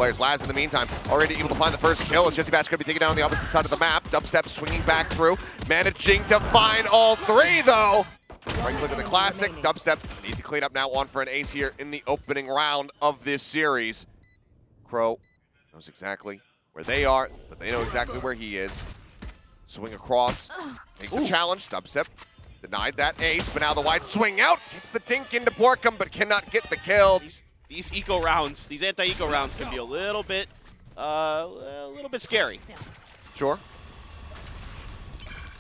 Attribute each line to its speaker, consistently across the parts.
Speaker 1: players. Laz, in the meantime, already able to find the first kill as Jesse Bash going to be taken down on the opposite side of the map. Dubstep swinging back through, managing to find all three, though. Right click with the classic. Dubstep needs to clean up now, on for an ace here in the opening round of this series. Crow knows exactly where they are, but they know exactly where he is. Swing across, takes the challenge. Dubstep denied that ace, but now the wide swing out. Gets the dink into Borkum, but cannot get the kill.
Speaker 2: These eco rounds, these anti-eco rounds can be a little bit scary.
Speaker 1: Sure.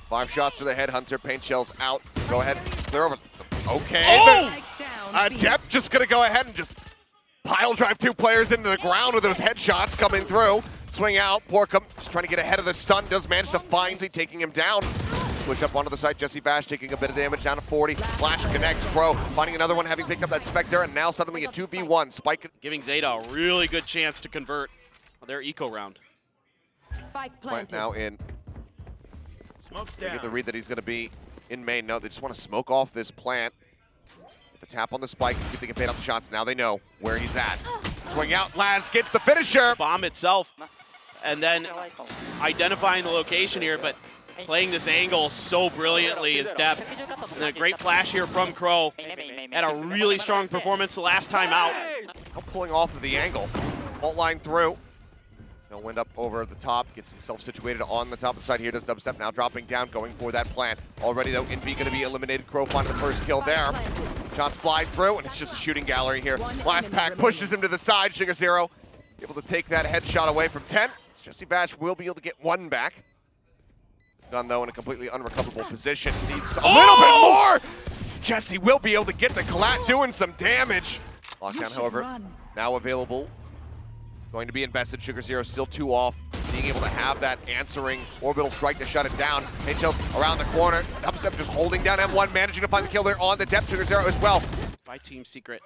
Speaker 1: 5 shots for the headhunter. Paint shells out. Go ahead, clear over. Okay.
Speaker 2: Oh!
Speaker 1: Adept just gonna go ahead and just pile drive 2 players into the ground with those headshots coming through. Swing out. Borkum just trying to get ahead of the stun. Does manage to find Z, taking him down. Push up onto the side. Jesse Bash taking a bit of damage, down to 40. Flash connects. Crow finding another one, having picked up that Spectre, and now suddenly a 2v1. Spike
Speaker 2: giving ZETA a really good chance to convert their eco round.
Speaker 3: Spike planted.
Speaker 1: Now in.
Speaker 4: Smoke's
Speaker 1: They
Speaker 4: down.
Speaker 1: get the read that he's going to be in main. No, they just want to smoke off this plant. Get the tap on the Spike and see if they can bait out the shots. Now they know where he's at. Swing out. Laz gets the finisher.
Speaker 2: Bomb itself, and then identifying the location here, but playing this angle so brilliantly is Depth. And a great flash here from Crow. Had a really strong performance the last time out.
Speaker 1: Now pulling off of the angle. Fault line through. No wind up over the top. Gets himself situated on the top of the side here. Does Dubstep now dropping down, going for that plant. Already though, Envy going to be eliminated. Crow finding the first kill there. Shots fly through, and it's just a shooting gallery here. Last pack pushes him to the side. Sugar Zero able to take that headshot away from 10. Jesse Bash will be able to get 1 back. Gun though in a completely unrecoverable position. Needs a little bit more. Jesse will be able to get the collat, doing some damage. Lockdown, however, now available. Going to be invested. Sugar Zero still 2 off. Being able to have that answering orbital strike to shut it down. Angels around the corner. Dubstep just holding down M1, managing to find the kill there on the depth. Sugar Zero as well.
Speaker 2: By Team Secret.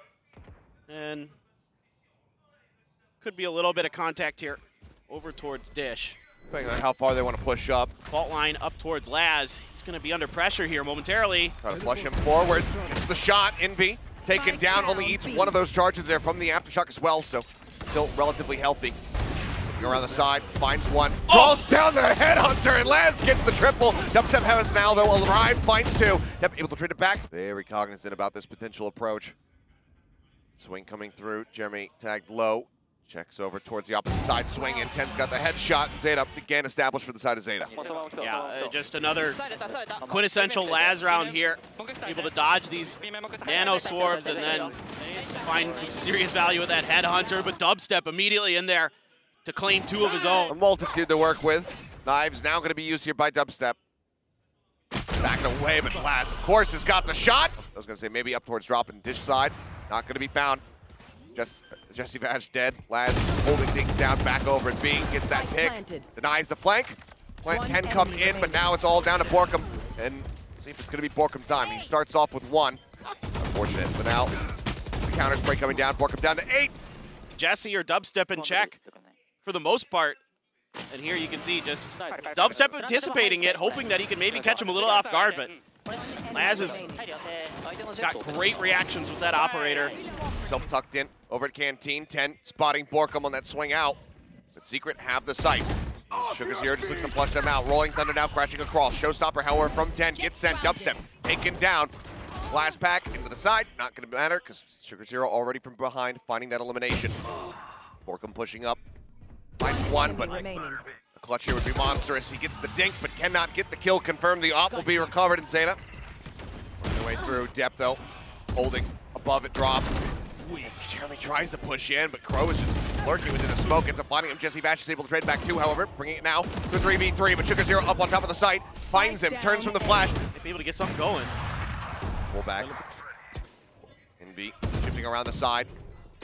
Speaker 2: And could be a little bit of contact here over towards Dish.
Speaker 1: Depending on how far they want to push up.
Speaker 2: Fault line up towards Laz. He's going to be under pressure here momentarily.
Speaker 1: Try to flush him forward. Gets the shot. Envy taken down. Only eats 1 of those charges there from the aftershock as well. So still relatively healthy. Looking around the side, finds one. Draws down the headhunter, and Laz gets the triple. Dubstep has now, though, arrived, finds 2. Dep able to trade it back. Very cognizant about this potential approach. Swing coming through. Jeremy tagged low. Checks over towards the opposite side. Swing in. 10's got the headshot. And ZETA again established for the side of ZETA.
Speaker 2: Yeah, just another quintessential Laz round here. Able to dodge these nano swarms and then find some serious value with that headhunter. But Dubstep immediately in there to claim 2 of his own.
Speaker 1: A multitude to work with. Knives now going to be used here by Dubstep. Backing away, but Laz, of course, has got the shot. I was going to say maybe up towards drop and Dish side. Not going to be found. Jesse Bash dead. Laz holding things down, back over and B. Gets that pick. Denies the flank. Plant can come in, but now it's all down to Borkum. And see if it's going to be Borkum time. He starts off with 1. Unfortunate, but now the counter spray coming down. Borkum down to 8.
Speaker 2: Jesse or Dubstep in check for the most part. And here you can see just Dubstep anticipating it, hoping that he can maybe catch him a little off guard, but Laz has got great reactions with that operator.
Speaker 1: Himself tucked in over at Canteen. 10 spotting Borkum on that swing out. But Secret have the sight. Sugar Zero just looks to flush them out. Rolling Thunder now crashing across. Showstopper, however, from 10 gets sent. Dubstep taken down. Last pack into the side. Not going to matter because Sugar Zero already from behind finding that elimination. Borkum pushing up. Finds 1, but the clutch here would be monstrous. He gets the dink, but cannot get the kill confirmed. The op will be recovered in ZETA. Working their way through. Depth, though, holding above it, drop. As Jeremy tries to push in, but Crow is just lurking within the smoke. Ends up finding him. Jesse Bash is able to trade back 2, however, bringing it now to 3v3. But Sugar Zero up on top of the site, finds him, turns from the flash.
Speaker 2: Might be able to get something going.
Speaker 1: Pull back. Envy shifting around the side.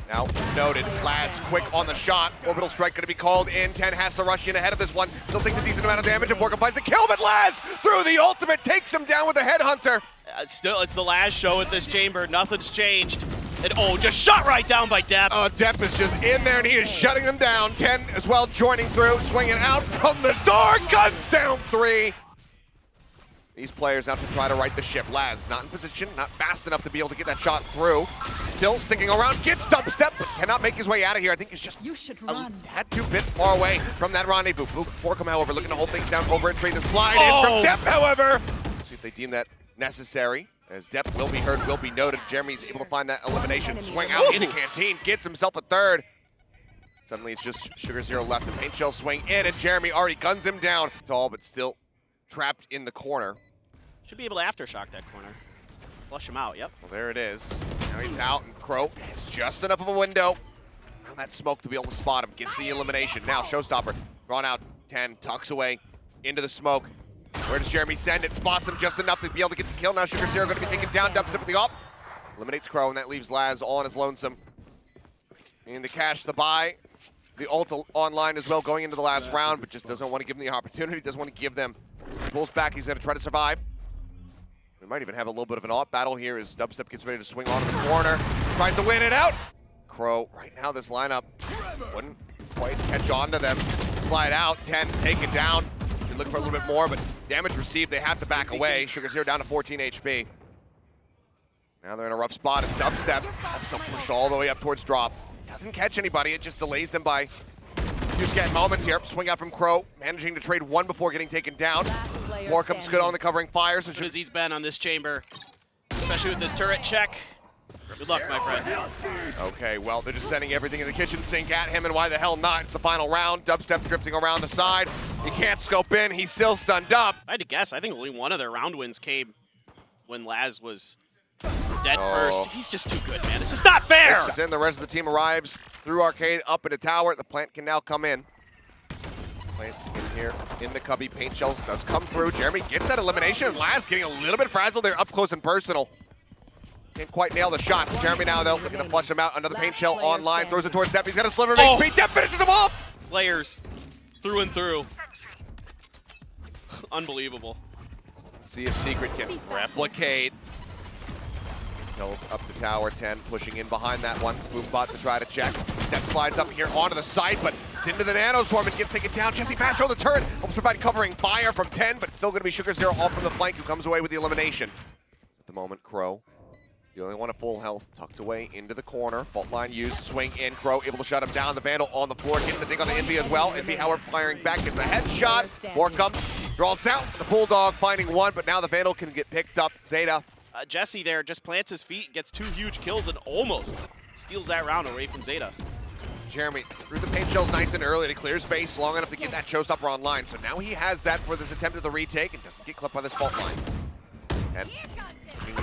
Speaker 1: Now noted, Laz quick on the shot. Orbital strike going to be called in. 10 has to rush in ahead of this one. Still takes a decent amount of damage, and Borkum finds the kill, but Laz through the ultimate takes him down with the headhunter.
Speaker 2: Still, it's the Laz show at this chamber. Nothing's changed. And oh, just shot right down by Dep.
Speaker 1: Dep is just in there, and he is shutting them down. 10 as well joining through, swinging out from the door. Guns down 3. these players have to try to right the ship. Laz not in position, not fast enough to be able to get that shot through. Still sticking around, gets dubstep, but cannot make his way out of here. I think he's just a tad too bit far away from that rendezvous. Borkum, however, looking to hold things down over and trade the slide in from Depp, however. See if they deem that necessary, as Depp will be heard, will be noted. Jeremy's able to find that elimination. Swing out in the canteen, gets himself a third. Suddenly it's just Sugar Zero left. The paint shell swing in, and Jeremy already guns him down. Tall, but still trapped in the corner.
Speaker 2: Should be able to aftershock that corner. Flush him out, yep.
Speaker 1: Well, there it is. Now he's out, and Crow has just enough of a window around that smoke to be able to spot him. Gets the elimination. Now Showstopper drawn out 10, tucks away into the smoke. Where does Jeremy send it? Spots him just enough to be able to get the kill. Now Sugar Zero going to be taken down. Dumps it with the op. Eliminates Crow, and that leaves Laz all on his lonesome. In the cash, the buy. The ult online as well going into the last round, but just doesn't want to give them the opportunity, doesn't want to give them. He pulls back, he's going to try to survive. We might even have a little bit of an alt battle here as Dubstep gets ready to swing onto the corner. Tries to win it out. Crow, right now this lineup wouldn't quite catch on to them. Slide out, 10 taken down. Should look for a little bit more, but damage received, they have to back away. Sugar Zero down to 14 HP. Now they're in a rough spot as Dubstep helps them push all the way up towards drop. Doesn't catch anybody, it just delays them by a few scant moments here. Swing out from Crow, managing to trade one before getting taken down. Borkum's good on the covering fire. So
Speaker 2: he's been on this chamber, especially with this turret check. Good luck, my friend.
Speaker 1: Okay, well, they're just sending everything in the kitchen sink at him, and why the hell not? It's the final round. Dubstep drifting around the side. He can't scope in, he's still stunned up.
Speaker 2: I had to guess, I think only one of their round wins came when Laz was dead first. He's just too good, man. This is not fair!
Speaker 1: This is in. The rest of the team arrives through arcade, up into tower. The plant can now come in. Plant in here in the cubby. Paint shells does come through. Jeremy gets that elimination. Laz getting a little bit frazzled there up close and personal. Can't quite nail the shots. Jeremy now, though, looking to flush him out. Another paint shell online. Throws it towards Depp. He's got a sliver of HP. Depp finishes him off!
Speaker 2: Players through and through. Unbelievable.
Speaker 1: Let's see if Secret can replicate. Kills up the tower, 10 pushing in behind that one. Boombot to try to check. Step slides up here onto the side, but it's into the nanoswarm and gets taken down. Jesse Bash on the turret helps provide covering fire from 10, but it's still going to be Sugar Zero all from the flank who comes away with the elimination. At the moment, Crow, the only one at full health, tucked away into the corner. Fault line used, swing in. Crow able to shut him down. The Vandal on the floor gets the dig on the Envy as well. Envy, however, firing back, gets a headshot. Borkum draws out. The Bulldog finding one, but now the Vandal can get picked up. ZETA.
Speaker 2: Jesse there just plants his feet, gets 2 huge kills, and almost steals that round away from ZETA.
Speaker 1: Jeremy threw the paint shells nice and early to clear space long enough to get that showstopper online. So now he has that for this attempt at the retake and doesn't get clipped by this fault line. And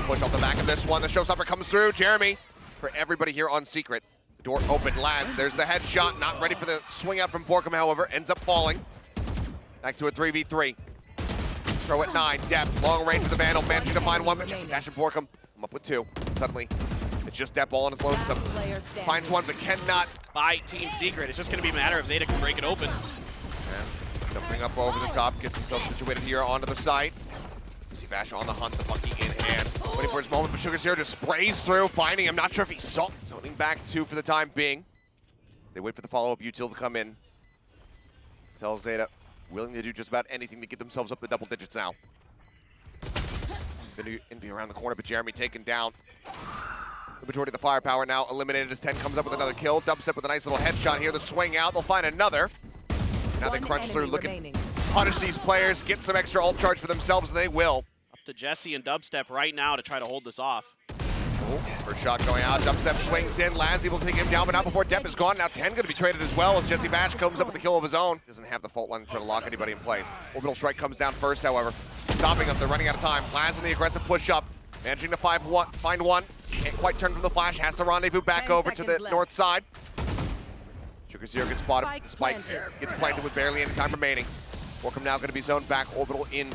Speaker 1: push off the back of this one. The showstopper comes through. Jeremy, for everybody here on Secret. The door open. Laz, there's the headshot. Not ready for the swing out from Borkum, however. Ends up falling. Back to a 3v3. Throw at 9, Depp, long range of the Vandal, managing to find one, but Jesse Bash and Borkum come up with 2. Suddenly, it's just Depp all on his lonesome. Finds one, but cannot.
Speaker 2: By Team Secret, it's just going to be a matter of ZETA can break it open.
Speaker 1: And jumping up over the top, gets himself situated here onto the site. Jesse Bash on the hunt, the Bucky in hand. Waiting for his moment, but Sugar Zero just sprays through, finding him. Not sure if he saw. Zoning back 2 for the time being. They wait for the follow-up util to come in. Tells ZETA, willing to do just about anything to get themselves up to double digits now. Envy around the corner, but Jeremy taken down. The majority of the firepower now eliminated as 10 comes up with another kill. Dubstep with a nice little headshot here. The swing out, they'll find another. Now they crunch through, looking to punish these players, get some extra ult charge for themselves, and they will.
Speaker 2: Up to Jesse and Dubstep right now to try to hold this off.
Speaker 1: First shot going out, Dubstep swings in, Laz able to take him down, but not before Depp is gone. Now 10 going to be traded as well as Jesse Bash comes up with the kill of his own. Doesn't have the fault line to try to lock anybody in place. Orbital strike comes down first, however. Stopping them, they're running out of time. Laz in the aggressive push up, managing to find one. Can't quite turn from the flash, has to rendezvous back over to the north side. Sugar Zero gets spotted, Spike gets planted with barely any time remaining. Borkum now going to be zoned back, Orbital in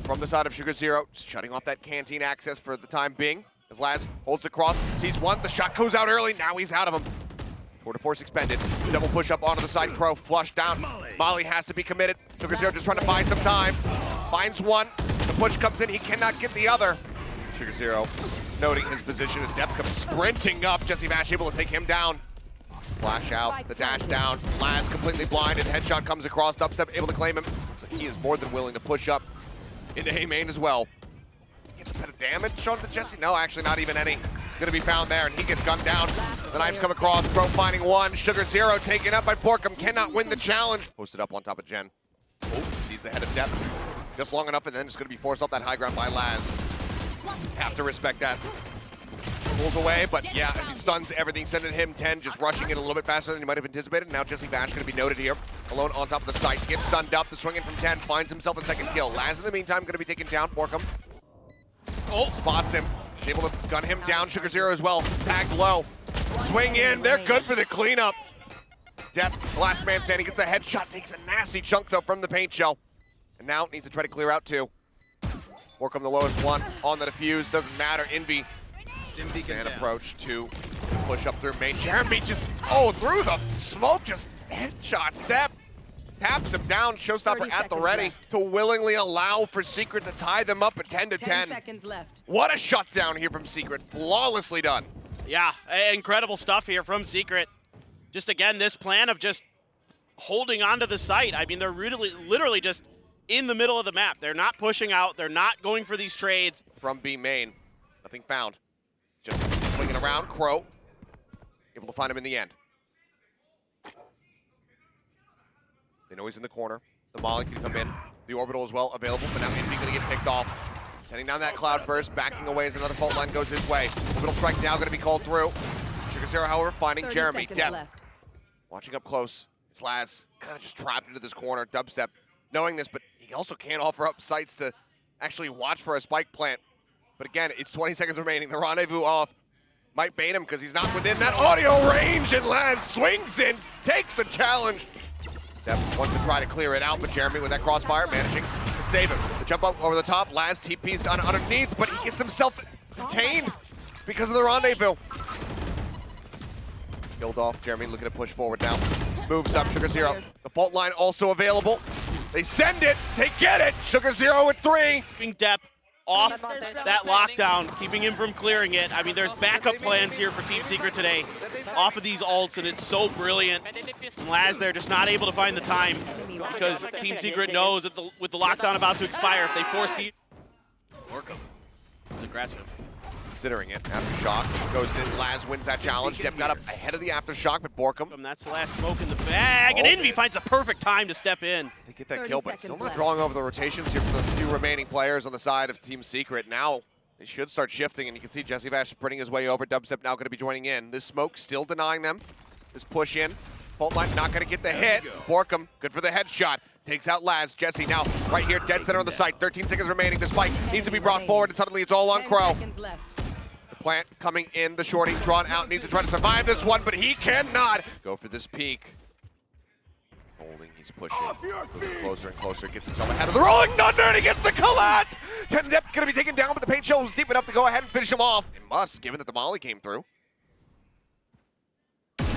Speaker 1: from the side of Sugar Zero, shutting off that canteen access for the time being. As Laz holds the cross, sees one, the shot goes out early, now he's out of him. Tour de force expended, double push up onto the side, Crow flushed down. Molly has to be committed. Sugar Zero just trying to buy some time. Finds one, the push comes in, he cannot get the other. Sugar Zero noting his position as Depp comes sprinting up. Jesse Bash able to take him down. Flash out, the dash down. Laz completely blinded, headshot comes across, Dubstep able to claim him. Looks like he is more than willing to push up into A main as well. Gets a bit of damage on the Jesse. No, actually not even any. Gonna be found there, and he gets gunned down. The knives come across. Crow finding one. Sugar Zero taken up by Borkum. Cannot win the challenge. Posted up on top of Jen. Oh, sees the head of depth. Just long enough, and then it's gonna be forced off that high ground by Laz. Have to respect that. Pulls away, but yeah, he stuns everything, sending him 10, just rushing it a little bit faster than he might have anticipated. Now Jesse Bash going to be noted here, alone on top of the site. Gets stunned up, the swing in from 10, finds himself a second kill. Laz in the meantime going to be taken down. Borkum spots him, is able to gun him down. Sugar Zero as well, tagged low. Swing in, they're good for the cleanup. Depth, the last man standing, gets a headshot, takes a nasty chunk though from the paint shell. And now needs to try to clear out too. Borkum the lowest one on the defuse, doesn't matter. Envy. And approach to push up through main. Jeremy just, through the smoke, just headshot step. Taps him down, showstopper at the ready left. To willingly allow for Secret to tie them up at 10 to 10.
Speaker 3: 10 seconds left.
Speaker 1: What a shutdown here from Secret, flawlessly done.
Speaker 2: Yeah, incredible stuff here from Secret. Just again, this plan of just holding onto the site. I mean, they're really, literally just in the middle of the map. They're not pushing out, they're not going for these trades.
Speaker 1: From B main, nothing found. Just swinging around, Crow, able to find him in the end. They know he's in the corner. The Molly can come in. The orbital as well available, but now Envy gonna get picked off. Sending down that cloud burst, backing away as another fault line goes his way. Orbital strike now gonna be called through. Sugar Zero, however, finding Jeremy. Depth. Watching up close. It's Laz, kind of just trapped into this corner. Dubstep, knowing this, but he also can't offer up sights to actually watch for a spike plant. But again, it's 20 seconds remaining. The rendezvous off. Might bait him because he's not within that audio range, and Laz swings in, takes the challenge. Depth wants to try to clear it out, but Jeremy with that crossfire managing to save him. The jump up over the top, Laz TP's done underneath, but he gets himself detained because of the rendezvous. Killed off, Jeremy looking to push forward now. Moves up, Sugar Zero. The fault line also available. They send it, they get it. Sugar Zero with 3.
Speaker 2: Keeping Depp off that lockdown, keeping him from clearing it. I mean, there's backup plans here for Team Secret today off of these ults, and it's so brilliant. And Laz there just not able to find the time because Team Secret knows that with the lockdown about to expire, if they force the... Borkum. It's aggressive.
Speaker 1: Considering it, Aftershock goes in, Laz wins that challenge. Depp got up ahead of the Aftershock, but Borkum.
Speaker 2: That's the last smoke in the bag, and Envy finds the perfect time to step in.
Speaker 1: They get that kill, but still not drawing over the rotations here for the few remaining players on the side of Team Secret. Now, they should start shifting, and you can see Jesse Vash sprinting his way over. Dubstep now going to be joining in. This smoke still denying them. This push in. Fault line not going to get the hit. Borkum, good for the headshot. Takes out Laz. Jesse now right here, dead center on the site. 13 seconds remaining. The spike needs to be brought forward, and suddenly it's all on Crow. Plant coming in, the shorty drawn out, needs to try to survive this one, but he cannot go for this peak. Holding, he's pushing closer and closer, gets himself ahead of the Rolling Thunder, and he gets the collect! 10 Dep gonna be taken down, but the paint shell was deep enough to go ahead and finish him off. It must, given that the Molly came through.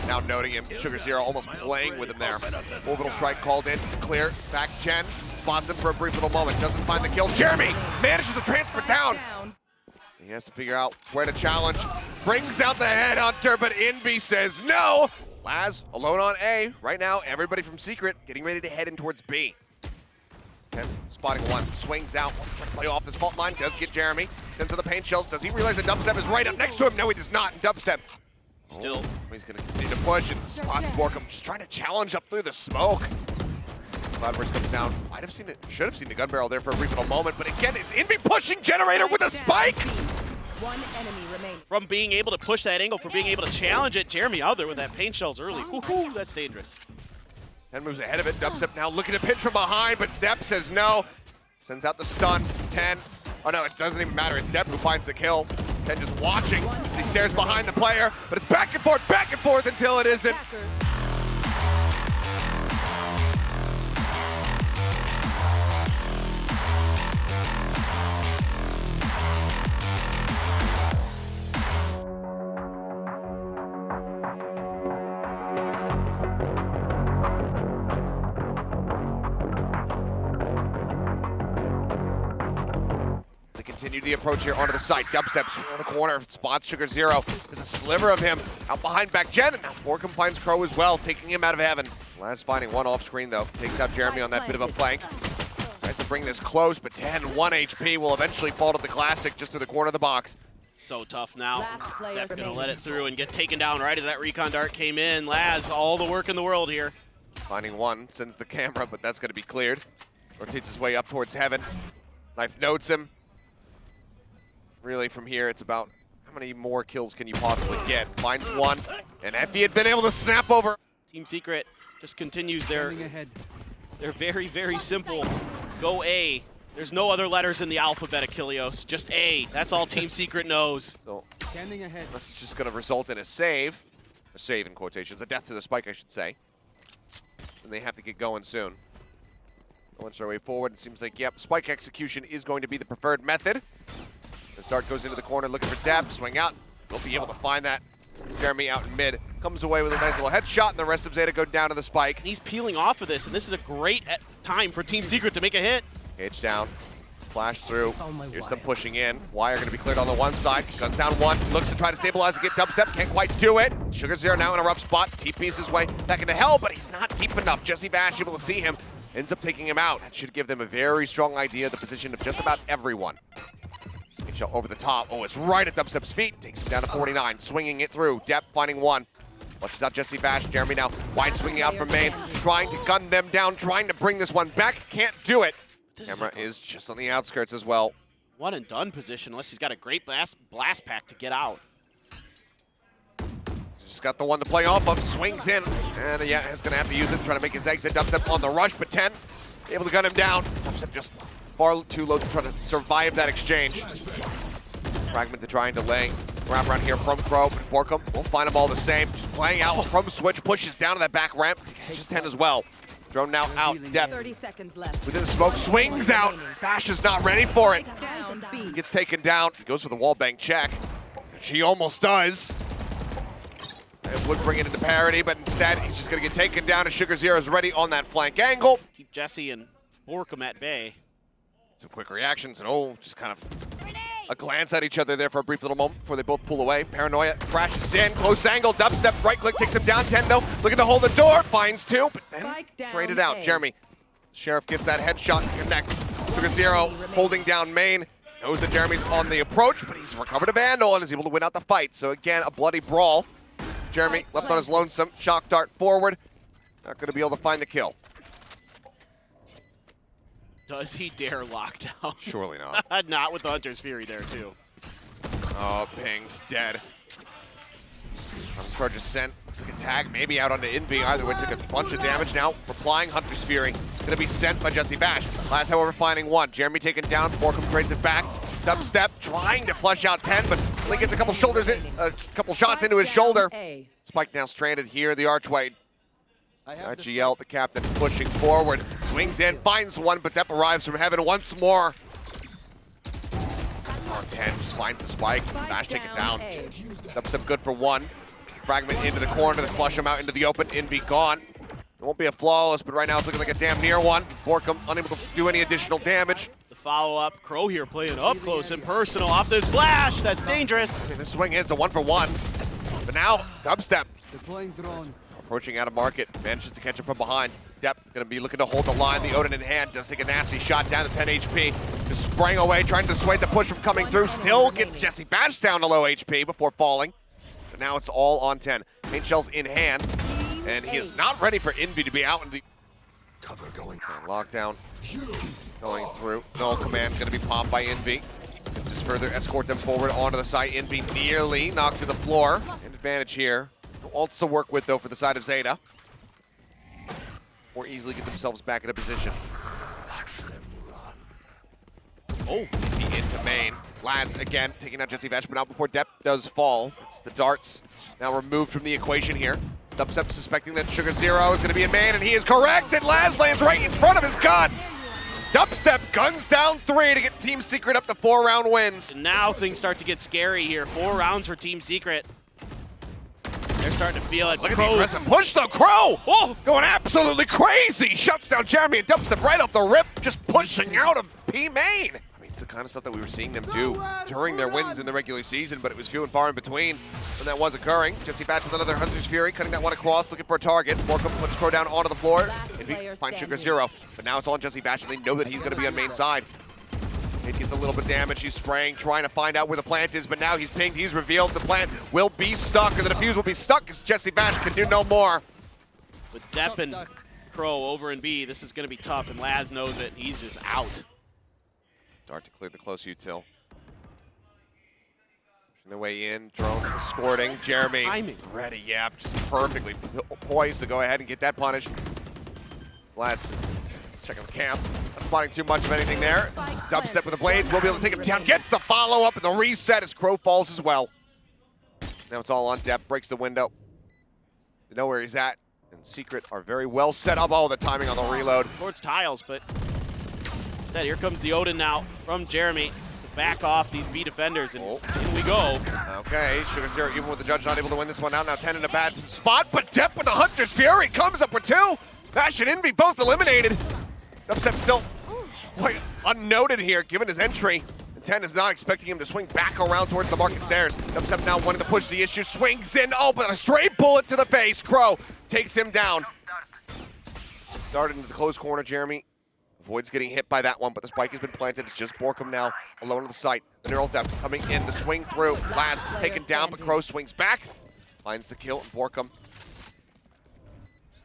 Speaker 1: Now noting him, Sugar Zero almost playing with him there. Orbital strike called in, clear, back Chen, spots him for a brief little moment, doesn't find the kill. Jeremy manages to transfer down. He has to figure out where to challenge. Brings out the headhunter, but Envy says no. Laz alone on A. Right now, everybody from Secret getting ready to head in towards B. 10, spotting one, swings out, wants to try to play off this fault line, does get Jeremy. Then to the paint shells. Does he realize that Dubstep is right up next to him? No, he does not. And Dubstep
Speaker 2: still,
Speaker 1: he's going to continue to push and spots Borkum, just trying to challenge up through the smoke. Cloudburst comes down. Might have seen it, should have seen the gun barrel there for a brief little moment, but again, it's Envy pushing Generator with a spike!
Speaker 3: One enemy remaining.
Speaker 2: From being able to push that angle, for being able to challenge it, Jeremy out there with that paint shells early. Woohoo, that's dangerous.
Speaker 1: 10 moves ahead of it. Dubstep now looking to pinch from behind, but Depp says no. Sends out the stun. 10. Oh no, it doesn't even matter. It's Depp who finds the kill. 10 just watching. He stares behind the player, but it's back and forth until it isn't. Continue the approach here onto the site. Dubstep's in the corner, spots Sugar Zero. There's a sliver of him out behind back Jen, and now Borkum finds Crow as well, taking him out of heaven. Laz finding one off screen though. Takes out Jeremy on that bit of a flank. Tries to bring this close, but 10, 1 HP will eventually fall to the Classic just to the corner of the box.
Speaker 2: So tough now.
Speaker 3: Last player
Speaker 2: Definitely gonna
Speaker 3: remaining.
Speaker 2: let it through and get taken down right as that recon dart came in. Laz, all the work in the world here.
Speaker 1: Finding one, sends the camera, but that's going to be cleared. Rotates his way up towards heaven. Knife notes him. Really, from here, it's about how many more kills can you possibly get. Finds one, and if he had been able to snap over.
Speaker 2: Team Secret just continues their very, very simple go A. There's no other letters in the alphabet, Achilleos. Just A. That's all Team Secret knows.
Speaker 1: So, this is just going to result in a save in quotations, a death to the spike, I should say. And they have to get going soon. Once their way forward, it seems like, yep, spike execution is going to be the preferred method. The start goes into the corner, looking for depth, swing out. They'll be able to find that. Jeremy out in mid, comes away with a nice little headshot, and the rest of ZETA go down to the spike.
Speaker 2: He's peeling off of this, and this is a great time for Team Secret to make a hit.
Speaker 1: Cage down, flash through. Here's them pushing in. Wire going to be cleared on the one side. Guns down one, looks to try to stabilize and get dubstep, can't quite do it. Sugar Zero now in a rough spot. TP's his way back into hell, but he's not deep enough. Jesse Bash able to see him, ends up taking him out. That should give them a very strong idea of the position of just about everyone. Shot over the top. Oh, it's right at Dubstep's feet. Takes him down to 49. Swinging it through. Depp finding one. Flushes out Jesse Bash. Jeremy now wide swinging out from main. Trying to gun them down. Trying to bring this one back. Can't do it. Camera is just on the outskirts as well.
Speaker 2: One and done position unless he's got a great blast pack to get out.
Speaker 1: Just got the one to play off of. Swings in. And yeah, he's going to have to use it. Trying to make his exit. Dubstep on the rush, but 10. Able to gun him down. Dubstep just far too low to try to survive that exchange. Fragment to try and delay. Wrap around here from Crow, but Borkum will find them all the same. Just playing out from Switch, pushes down to that back ramp. Just 10 as well. Drone now out, depth.
Speaker 3: 30 seconds left.
Speaker 1: Within the smoke, swings out. Bash is not ready for it. Gets taken down. Goes for the wallbang check. She almost does. It would bring it into parity, but instead he's just going to get taken down as Sugar Zero is ready on that flank angle.
Speaker 2: Keep Jesse and Borkum at bay.
Speaker 1: Some quick reactions and just kind of a glance at each other there for a brief little moment before they both pull away. Paranoia crashes in, close angle, dubstep, right click takes him down. 10 though, looking to hold the door, finds two, but then traded out.
Speaker 3: A.
Speaker 1: Jeremy, Sheriff gets that headshot to connect. Sugar Zero holding down main, knows that Jeremy's on the approach, but he's recovered a Vandal and is able to win out the fight. So again, a bloody brawl. Jeremy left on his lonesome, shock dart forward, not going to be able to find the kill.
Speaker 2: Does he dare lock down?
Speaker 1: Surely not.
Speaker 2: Not with the Hunter's Fury there, too.
Speaker 1: Oh, Ping's dead. Charge is sent. Looks like a tag maybe out onto Envy. Either way, took a bunch of damage now. Replying Hunter's Fury. Gonna be sent by Jesse Bash. Last, however, finding one. Jeremy taken down. Borkum trades it back. Dubstep trying to flush out 10, but only gets a couple shots into his shoulder. Spike now stranded here in the archway. GL, the captain, pushing forward. Swings in, finds one, but Depp arrives from heaven once more. Oh, 10 just finds the spike. Bash take it down. Dubstep good for one. Fragment into the corner to flush him out into the open. Envy gone. It won't be a flawless, but right now it's looking like a damn near one. Borkum unable to do any additional damage.
Speaker 2: The follow-up, Crow here playing up close and personal off this flash. That's dangerous.
Speaker 1: Okay, this swing ends a 1-for-1. But now, Dubstep approaching out of market, manages to catch him from behind. Depp gonna be looking to hold the line. The Odin in hand does take a nasty shot down to 10 HP. Just sprang away, trying to dissuade the push from coming through. Still gets Jesse Bash down to low HP before falling. But now it's all on 10. Paint shells in hand, and he is not ready for Envy to be out in the cover going. Lockdown going through. No command gonna be popped by Envy. Just further escort them forward onto the site. Envy nearly knocked to the floor. An advantage here. Ults to work with though for the side of ZETA. More easily get themselves back in a position. Oh, he into main. Laz again taking out Jesse Bash, but not before Depp does fall. It's the darts now removed from the equation here. Dubstep suspecting that Sugar Zero is going to be in main, and he is correct. And Laz lands right in front of his gun. Dubstep guns down 3 to get Team Secret up to 4-round wins.
Speaker 2: And now things start to get scary here. 4 rounds for Team Secret. They're starting to feel it.
Speaker 1: Look at the aggressive push though. Crow going absolutely crazy. Shuts down Jeremy and Dubstep right off the rip, just pushing out of P main. I mean, It's the kind of stuff that we were seeing them do during their wins in the regular season, but it was few and far in between when that was occurring. Jesse Batch with another Hunter's Fury, cutting that one across, looking for a target. Morcom puts Crow down onto the floor. Envy finds Sugar Zero, but now it's on Jesse Batch, and they know that he's going to be on main side. It gets a little bit damaged. He's spraying, trying to find out where the plant is, but now he's pinged. He's revealed the plant will be stuck, or the defuse will be stuck as Jesse Batch can do no more.
Speaker 2: With Depp and Crow over in B, this is going to be tough, and Laz knows it. He's just out.
Speaker 1: Dart to clear the close util. Pushing their way in, drone escorting. Jeremy ready, yeah, just perfectly poised to go ahead and get that punish. Laz checking the camp. Not spotting too much of anything there. Dubstep with the blades. We'll be able to take him down. Gets the follow-up and the reset as Crow falls as well. Now it's all on Depp. Breaks the window. They know where he's at. And Secret are very well set up. Oh, the timing on the reload.
Speaker 2: Towards tiles, but instead here comes the Odin now from Jeremy to back off these B defenders, and in we go.
Speaker 1: Okay, Sugar Zero, even with the judge not able to win this one out. Now 10 in a bad spot, but Depp with the Hunter's Fury comes up with 2. Bash and Envy both eliminated. Dubstep still quite unnoted here, given his entry. And 10 is not expecting him to swing back around towards the market stairs. Dubstep now wanting to push the issue, swings in, oh, but a straight bullet to the face. Crow takes him down. Darted into the close corner, Jeremy. Avoids getting hit by that one, but the spike has been planted. It's just Borkum now, alone on the site. The neural depth coming in, the swing through. Last taken down, but Crow swings back. Finds the kill, and Borkum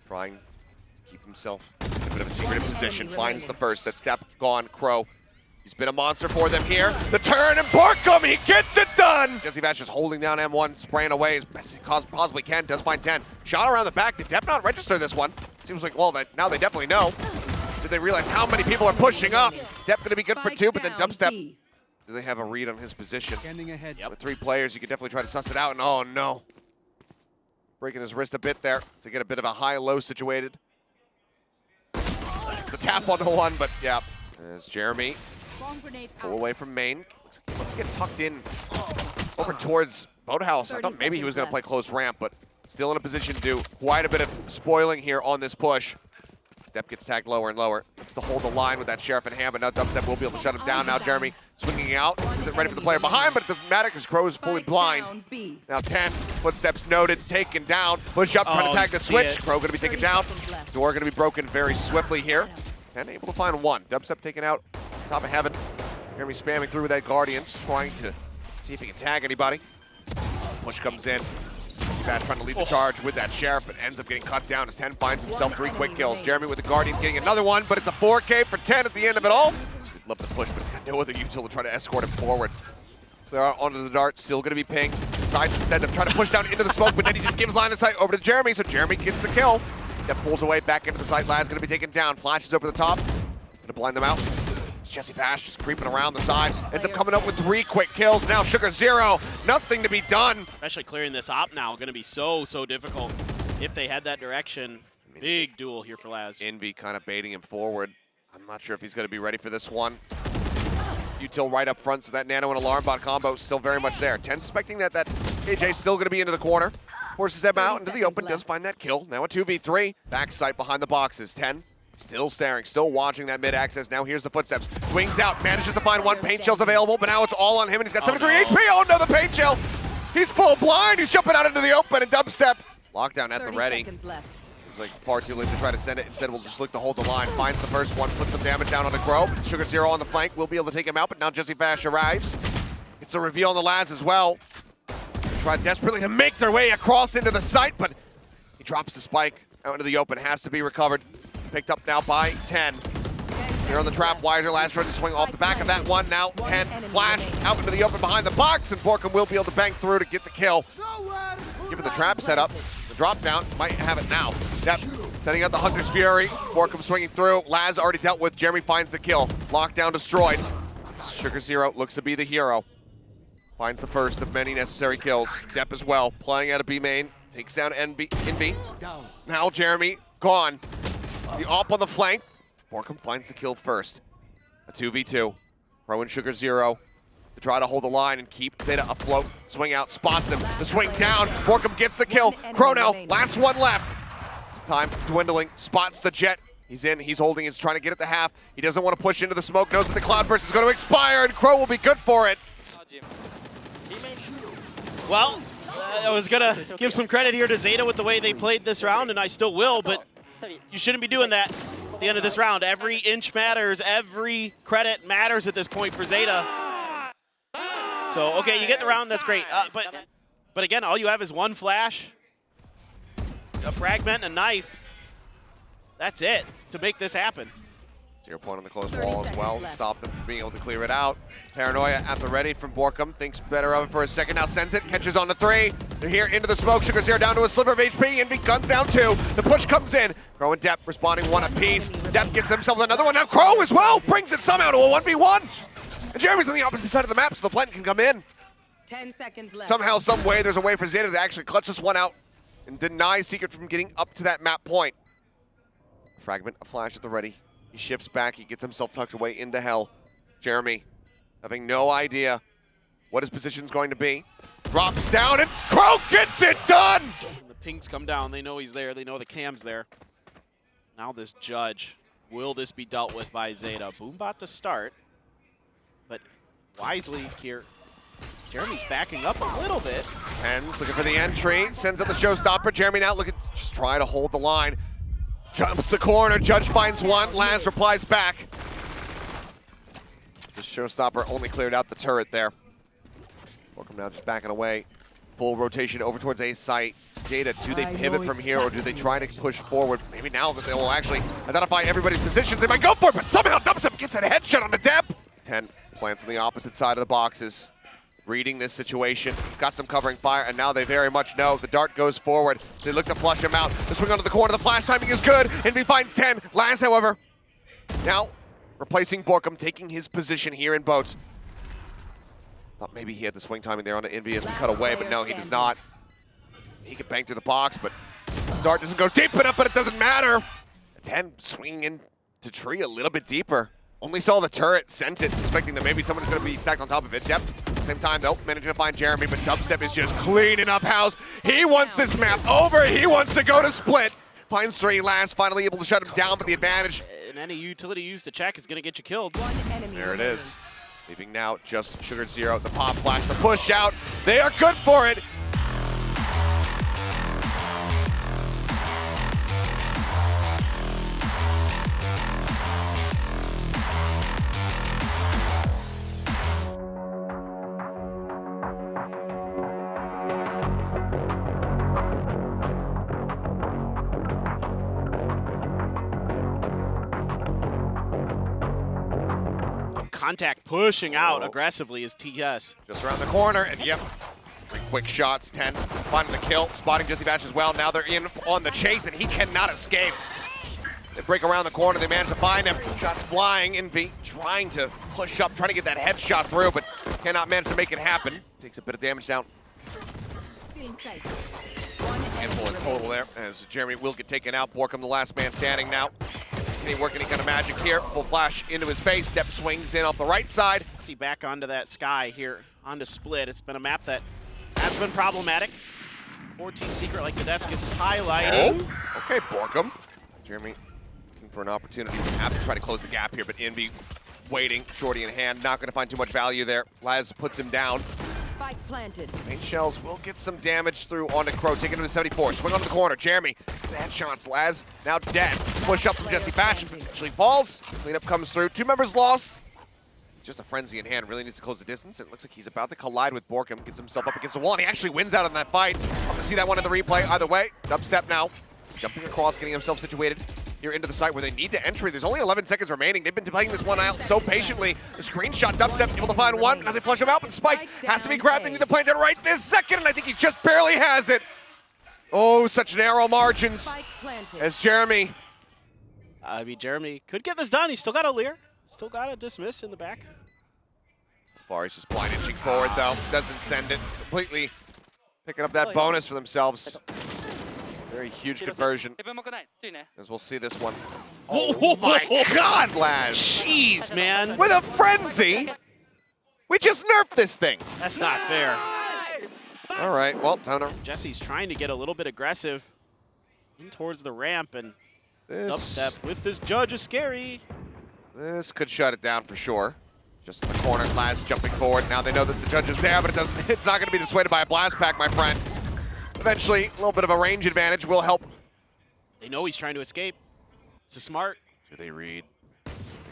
Speaker 1: trying to keep himself in a bit of a secretive position. Finds the first. That step gone, Crow. He's been a monster for them here. The turn, and Borkum, he gets it done! Jesse Bash is holding down M1, spraying away as best he possibly can. Does find 10. Shot around the back. Did Depp not register this one? Seems like, well, now they definitely know. Did they realize how many people are pushing up? Depp going to be good for 2, but then Dubstep. Do they have a read on his position?
Speaker 4: Ahead.
Speaker 1: With 3 players, you can definitely try to suss it out, and oh no. Breaking his wrist a bit there to get a bit of a high-low situated. It's a tap on the one, but yeah. As Jeremy pull away from main. Looks like he wants to get tucked in over towards Boathouse. I thought maybe he was going to play close ramp, but still in a position to do quite a bit of spoiling here on this push. Depp gets tagged lower and lower. Looks to hold the line with that Sheriff in hand, but now Dubstep will be able to shut him down. Now Jeremy swinging out. Isn't ready for the player behind, but it doesn't matter because Crow is fully blind. Now 10, footsteps noted, taken down. Push up, trying to tag the switch. Crow going to be taken down. Door going to be broken very swiftly here. 10 able to find 1. Dubstep taken out, top of heaven. Jeremy spamming through with that Guardian, just trying to see if he can tag anybody. Push comes in. Bad trying to lead the charge with that Sheriff, but ends up getting cut down as 10 finds himself 3 quick kills. Jeremy with the Guardian getting another one, but it's a 4K for 10 at the end of it all. We'd love to push, but he's got no other util to try to escort him forward. They're onto the dart, still going to be pinged. Decides instead of trying to push down into the smoke, but then he just gives line of sight over to Jeremy, so Jeremy gets the kill. That pulls away back into the site. Lad's going to be taken down. Flashes over the top. Going to blind them out. It's Jesse Bash just creeping around the side. Ends up coming up with 3 quick kills. Now Sugar Zero. Nothing to be done.
Speaker 2: Especially clearing this op now. Going to be so difficult if they had that direction. Big duel here for Laz.
Speaker 1: Envy kind of baiting him forward. I'm not sure if he's going to be ready for this one. Util right up front, so that Nano and Alarm Bot combo is still very much there. 10 suspecting that AJ's still going to be into the corner. Forces them out into the open, does find that kill. Now a 2v3. Backside behind the boxes. 10 still staring, still watching that mid access. Now here's the footsteps. Wings out, manages to find 1 paint shell's available, but now it's all on him, and he's got 73 HP. Oh no, the paint shell. He's full blind. He's jumping out into the open, and Dubstep. Lockdown at the ready. Seems like far too late to try to send it. Instead, we'll just look to hold the line. Finds the first one, puts some damage down on the Crow. Sugar Zero on the flank. We'll be able to take him out, but now Jesse Bash arrives. It's a reveal on the Laz as well. They try desperately to make their way across into the site, but he drops the spike out into the open. Has to be recovered. Picked up now by 10. Here on the trap, Wiser. Laz tries to swing off the back of that one. Now 10, flash out into the open behind the box, and Borkum will be able to bang through to get the kill. Given the trap setup, the drop down might have it now. Yep, setting out the Hunter's Fury. Borkum swinging through. Laz already dealt with. Jeremy finds the kill. Lockdown destroyed. Sugar Zero looks to be the hero. Finds the first of many necessary kills. Depp as well, playing out of B main. Takes down Envy. Now Jeremy gone. The op on the flank. Borkum finds the kill first. A 2v2. Crow and Sugar Zero to try to hold the line and keep ZETA afloat. Swing out, spots him. The swing down. Borkum gets the kill. Crow now, last one left. Time dwindling. Spots the jet. He's in, he's holding, he's trying to get at the half. He doesn't want to push into the smoke, knows that the Cloudburst is going to expire, and Crow will be good for it.
Speaker 2: Well, I was going to give some credit here to ZETA with the way they played this round, and I still will, but you shouldn't be doing that at the end of this round. Every inch matters, every credit matters at this point for ZETA. So, okay, you get the round, that's great. But again, all you have is one flash, a fragment, and a knife. That's it to make this happen.
Speaker 1: 0 point on the close wall as well to stop them from being able to clear it out. Paranoia at the ready from Borkum. Thinks better of it for a second. Now sends it. Catches on the 3. They're here into the smoke. Sugar Zero down to a sliver of HP. Envy guns down 2. The push comes in. Crow and Depp responding 1 apiece. Depp gets himself another one. Now Crow as well brings it somehow to a 1v1. And Jeremy's on the opposite side of the map, so the blend can come in.
Speaker 3: 10 seconds left.
Speaker 1: Somehow, some way, there's a way for ZETA to actually clutch this one out and deny Secret from getting up to that map point. Fragment, a flash at the ready. He shifts back, he gets himself tucked away into hell. Jeremy, having no idea what his position's going to be, drops down and Crow gets it done!
Speaker 2: When the pings come down, they know he's there, they know the cam's there. Now this judge, will this be dealt with by ZETA? Boombot to start, but wisely here, Jeremy's backing up a little bit.
Speaker 1: Pens looking for the entry, sends out the showstopper. Jeremy now looking, just try to hold the line. Jumps the corner, Judge finds one, Laz replies back. The showstopper only cleared out the turret there. Borkum now just backing away. Full rotation over towards A site. ZETA, do they pivot from here or do they try to push forward? Maybe now that they will actually identify everybody's positions, they might go for it, but somehow Dubstep gets a headshot on the depth. 10 plants on the opposite side of the boxes. Reading this situation, got some covering fire, and now they very much know. The dart goes forward. They look to flush him out. The swing onto the corner, the flash timing is good. Envy finds 10. Laz, however, now replacing Borkum, taking his position here in boats. Thought maybe he had the swing timing there on the Envy as we cut away, but no, he does not. He can bang through the box, but the dart doesn't go deep enough, but it doesn't matter. 10 swinging into tree a little bit deeper. Only saw the turret, sent it, suspecting that maybe someone's going to be stacked on top of it. Depth, same time though, managing to find Jeremy, but Dubstep is just cleaning up house. He wants this map over, he wants to go to split. Finds 3 last, finally able to shut him down, but the advantage.
Speaker 2: And any utility used to check is going to get you killed.
Speaker 1: There it is. Leaving now just Sugar Zero, the pop flash, the push out. They are good for it.
Speaker 2: Contact pushing out aggressively is TS.
Speaker 1: Just around the corner, and yep, 3 quick shots, 10, finding the kill, spotting Jesse Bash as well. Now they're in on the chase, and he cannot escape. They break around the corner, they manage to find him. Shots flying, Envy trying to push up, trying to get that headshot through, but cannot manage to make it happen. Takes a bit of damage down. Handful in total there, as Jeremy will get taken out. Borkum, the last man standing now. Can he work any kind of magic here? Full flash into his face. Step swings in off the right side.
Speaker 2: See back onto that sky here, onto Split. It's been a map that has been problematic. 14 Secret, like Kadesk is highlighting.
Speaker 1: Oh, okay, Borkum. Jeremy looking for an opportunity. We have to try to close the gap here, but Envy waiting, shorty in hand. Not going to find too much value there. Laz puts him down.
Speaker 3: Spike planted.
Speaker 1: Main shells will get some damage through onto Crow, taking him to 74. Swing onto the corner. Jeremy gets a headshot. Laz now dead. Push up from Jesse Bash. Actually falls. Cleanup comes through. 2 members lost. Just a frenzy in hand. Really needs to close the distance. It looks like he's about to collide with Borkum. Gets himself up against the wall, and he actually wins out on that fight. Love to see that one in the replay. Either way, Dubstep now jumping across, getting himself situated here into the site where they need to enter. There's only 11 seconds remaining. They've been playing this one out so patiently. The screenshot, Dubstep able to find one. Now they flush him out, but the spike has to be grabbed. They need to plant it right this second, and I think he just barely has it. Oh, such narrow margins as Jeremy.
Speaker 2: I mean, Jeremy could get this done. He's still got a Lear. Still got a dismiss in the back.
Speaker 1: So far, he's just blind inching forward, though. Doesn't send it. Completely picking up that bonus for themselves. Very huge conversion, as we'll see this one. Oh my God, Laz!
Speaker 2: Jeez, man.
Speaker 1: With a frenzy, we just nerfed this thing.
Speaker 2: That's not fair.
Speaker 1: All right, well, time to...
Speaker 2: Jesse's trying to get a little bit aggressive in towards the ramp, and Dubstep with this judge is scary.
Speaker 1: This could shut it down for sure. Just in the corner, Laz jumping forward. Now they know that the judge is there, but it's not going to be dissuaded by a blast pack, my friend. Eventually, a little bit of a range advantage will help.
Speaker 2: They know he's trying to escape. This is smart.
Speaker 1: Do they read?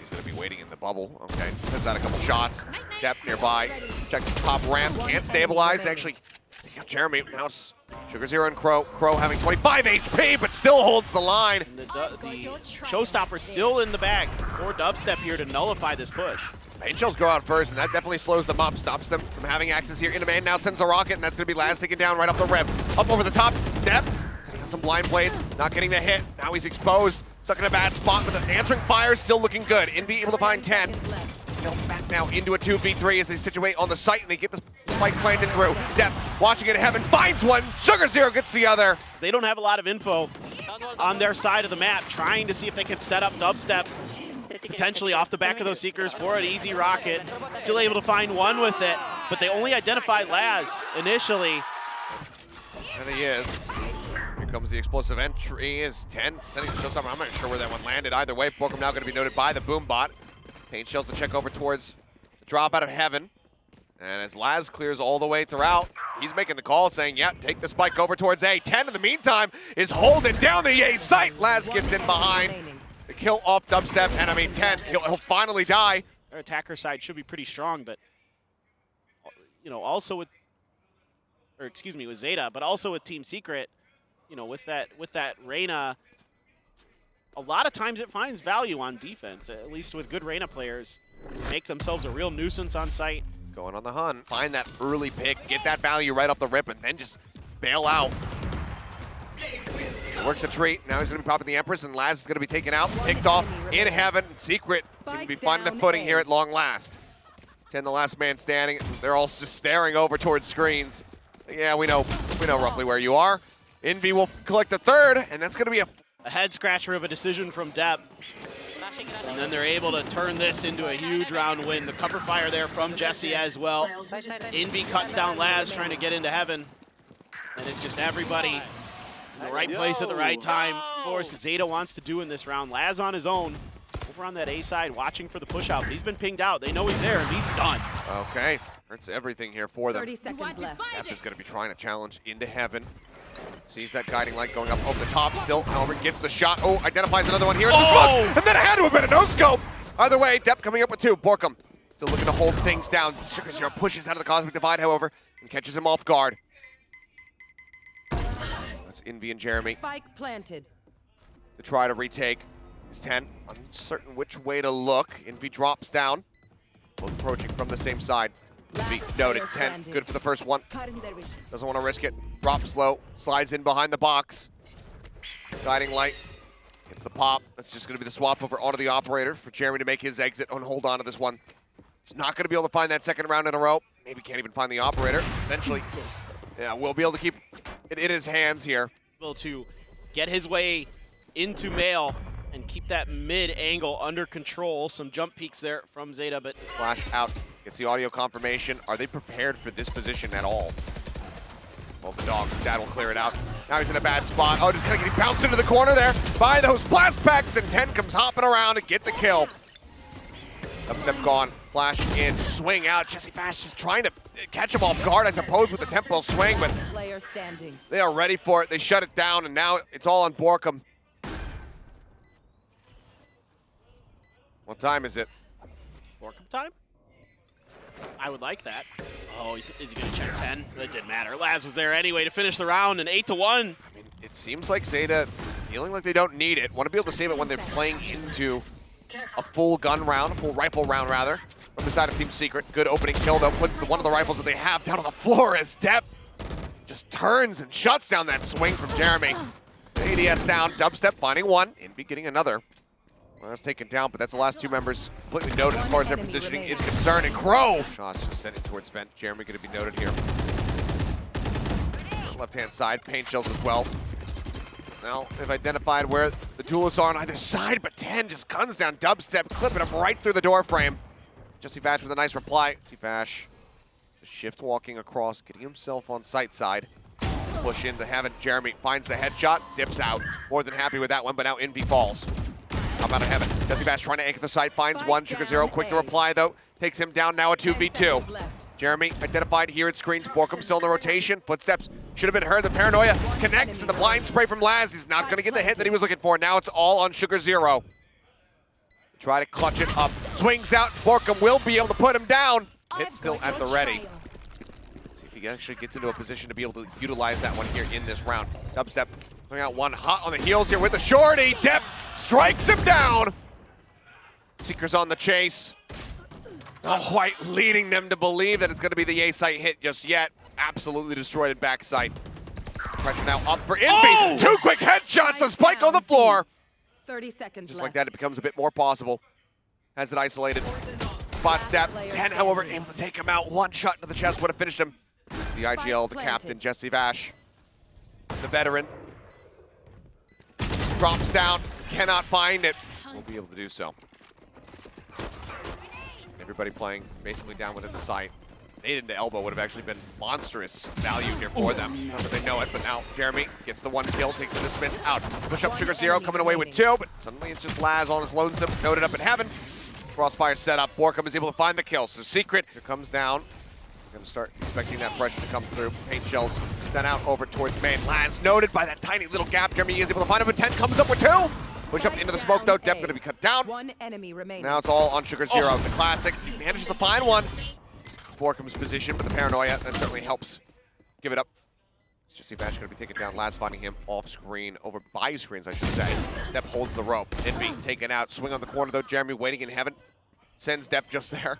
Speaker 1: He's going to be waiting in the bubble. Okay, sends out a couple shots. Depth nearby. Checks the top ramp. Can't stabilize. Actually, they got Jeremy. Now it's Sugar Zero and Crow. Crow having 25 HP, but still holds the line.
Speaker 2: And the showstopper still in the bag for Dubstep here to nullify this push.
Speaker 1: Angels go out first, and that definitely slows them up, stops them from having access here into main. Now sends a rocket, and that's going to be Laz taken down right off the rip. Up over the top, Dep, setting on some blind blades, not getting the hit. Now he's exposed, stuck in a bad spot, but the answering fire is still looking good. Envy able to find 10. Still back now into a 2v3 as they situate on the site, and they get the spike planted through. Dep, watching it in heaven, finds one. Sugar Zero gets the other.
Speaker 2: They don't have a lot of info on their side of the map, trying to see if they can set up Dubstep. Potentially off the back of those Seekers for an easy rocket. Still able to find one with it, but they only identified Laz initially.
Speaker 1: And he is. Here comes the explosive entry. Is 10 sending the showstopper. I'm not sure where that one landed. Either way, Borkum now going to be noted by the boom bot. Paint shells to check over towards the drop out of heaven. And as Laz clears all the way throughout, he's making the call saying, yeah, take the spike over towards A. 10 in the meantime is holding down the A site. Laz gets in behind. The kill off Dubstep, and I mean 10, he'll finally die.
Speaker 2: Their attacker side should be pretty strong, but you know, also with, or excuse me, with ZETA, but also with Team Secret, you know, with that Reyna, a lot of times it finds value on defense. At least with good Reyna players, make themselves a real nuisance on site.
Speaker 1: Going on the hunt, find that early pick, get that value right off the rip, and then just bail out. Works a treat. Now he's going to be popping the Empress, and Laz is going to be taken out, picked off in heaven. Secret seem to be finding their footing here at long last. 10, the last man standing. They're all just staring over towards screens. Yeah, we know roughly where you are. Envy will collect the third, and that's going to be
Speaker 2: a head scratcher of a decision from Dep. And then they're able to turn this into a huge round win. The cover fire there from Jesse as well. Envy cuts down Laz, trying to get into heaven. And it's just everybody in the right place at the right time. Of course, ZETA wants to do in this round. Laz on his own, over on that A side, watching for the push out. He's been pinged out. They know he's there, and he's done.
Speaker 1: Okay, hurts everything here for them.
Speaker 3: 30 seconds left.
Speaker 1: Dep is going to be trying to challenge into heaven. Sees that guiding light going up over the top still. However, gets the shot. Oh, identifies another one here at the smoke. And then it had to have been a no-scope. Either way, Dep coming up with 2. Borkum still looking to hold things down. Sugar Zero pushes out of the Cosmic Divide, however, and catches him off guard. That's Envy and Jeremy.
Speaker 3: Spike planted.
Speaker 1: To try to retake. Is 10 uncertain which way to look. Envy drops down. Both approaching from the same side. Envy noted. 10 good for the first one. Doesn't want to risk it. Drops low. Slides in behind the box. Guiding light. Gets the pop. That's just going to be the swap over onto the operator for Jeremy to make his exit and hold on to this one. He's not going to be able to find that second round in a row. Maybe can't even find the operator. Eventually, yeah, we'll be able to keep it in his hands here.
Speaker 2: Able to get his way into Mail and keep that mid angle under control. Some jump peaks there from ZETA, but
Speaker 1: Flash out. Gets the audio confirmation. Are they prepared for this position at all? Well, the dog, Dad will clear it out. Now he's in a bad spot. Oh, just kind of getting bounced into the corner there by those blast packs, and 10 comes hopping around to get the kill. Dubstep gone. Flash in, swing out. Jesse Bash just trying to catch him off guard, I suppose, with the tempo swing, but
Speaker 3: Player standing.
Speaker 1: they are ready for it. They shut it down, and now it's all on Borkum. What time is it?
Speaker 2: Borkum time? I would like that. Oh, is he going to check 10? It didn't matter. Laz was there anyway to finish the round, and 8-1.
Speaker 1: I mean, it seems like ZETA feeling like they don't need it. Want to be able to save it when they're playing into a full gun round, a full rifle round rather, from the side of Team Secret. Good opening kill though, puts one of the rifles that they have down on the floor as Dep just turns and shuts down that swing from Jeremy. ADS down, Dubstep finding one, Envy getting another. Well, that's taken down, but that's the last 2 members completely noted as far as their positioning is concerned. And Crow! Shots just sent it towards Vent. Jeremy going to be noted here. Left-hand side, paint shells as well. Now, they've identified where the duelists are on either side, but 10 just guns down Dubstep, clipping him right through the door frame. Jesse Vash with a nice reply. Jesse Vash just shift walking across, getting himself on site side. push into heaven. Jeremy finds the headshot, dips out. More than happy with that one, but now Envy falls. How about a heaven? Desi Bash trying to anchor the side, finds one. Sugar Zero quick to reply though. Takes him down, now a 2v2. Jeremy identified here at screens. Borkum still in the rotation. Footsteps should have been heard. The paranoia connects and the blind spray from Laz. He's not going to get the hit that he was looking for. Now it's all on Sugar Zero. Try to clutch it up. Swings out. Borkum will be able to put him down. Hit still at the ready. See if he actually gets into a position to be able to utilize that one here in this round. Dubstep putting out one hot on the heels here with the shorty. Depp strikes him down. Seekers on the chase. Not quite leading them to believe that it's going to be the A-site hit just yet. Absolutely destroyed in backside. Pressure now up for Envy. Oh! 2 quick headshots. The spike on the floor.
Speaker 3: 30 seconds
Speaker 1: Just
Speaker 3: left.
Speaker 1: like that, it becomes a bit more possible. Has it isolated. Spot step. 10, however, able to take him out. One shot into the chest would have finished him. The IGL, the captain, Jesse Vash. The veteran. Drops down. Cannot find it. Won't be able to do so. Everybody playing basically down within the site. Nade into elbow would have actually been monstrous value here for them. Not that they know it, but now Jeremy gets the 1 kill, takes the dismiss out. Push up Sugar Zero, coming away with 2, but suddenly it's just Laz on his lonesome, noted up in heaven. Crossfire set up. Borkum is able to find the kill. So Secret here comes down. Gonna start expecting that pressure to come through. Paint shells sent out over towards main. Laz noted by that tiny little gap. Jeremy is able to find him, but 10 comes up with 2. Push up into the smoke though. Depp gonna be cut down.
Speaker 3: 1 enemy remaining.
Speaker 1: Now it's all on Sugar Zero. The classic. He manages to find one. Borkum's position, but the paranoia, that certainly helps give it up. It's just Vash gonna be taken down. Laz finding him off screen, over by screens, I should say. Depp holds the rope. Envy taken out. Swing on the corner though. Jeremy waiting in heaven. Sends Depp just there.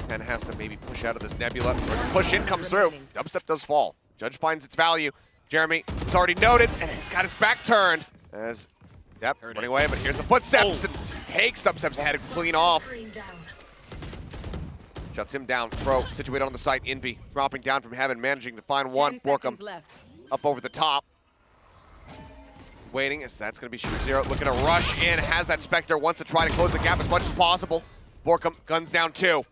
Speaker 1: And has to maybe push out of this nebula. Push in comes through. Dubstep does fall. Judge finds its value. Jeremy was already noted, and he's got his back turned. As Depp running away, but here's the footsteps, and just takes Dubstep's head clean off. Shuts him down. Pro situated on the site. Envy dropping down from heaven, managing to find one. Borkum up over the top. Waiting, as that's going to be Sugar Zero. Looking to rush in. Has that Spectre. Wants to try to close the gap as much as possible. Borkum guns down 2.